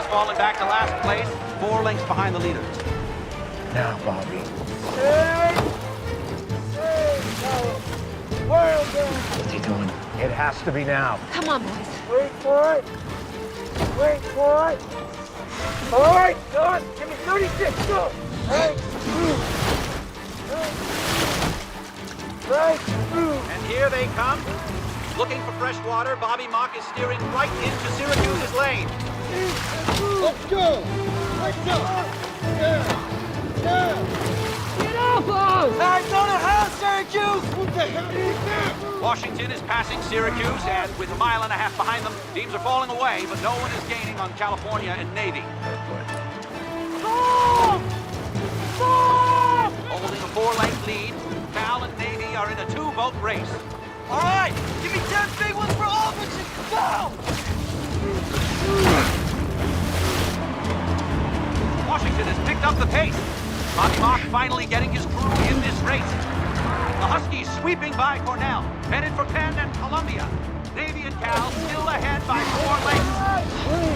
has fallen back to last place, 4 lengths behind the leaders. Now, Bobby. What's he doing? It has to be now. Come on, boys. Wait for it. Wait for it. All right, Don. Give me 36. Go. Right through. Right through. And here they come. Looking for fresh water, Bobby Mock is steering right into Syracuse's lane. Let's go. Let's go. Yeah. Yeah. Get off us! Arizona has Syracuse. What the hell is that? Washington is passing Syracuse, and with a mile and a half behind them, teams are falling away, but no one is gaining on California and Navy. Stop! Stop! Holding a 4-length lead, Cal and Navy are in a 2-boat race. All right, give me 10 big ones for Aldrich and go! Washington has picked up the pace. Bobby Mock finally getting his crew in this race. The Huskies sweeping by Cornell, headed for Penn and Columbia. Navy and Cal still ahead by 4 lengths.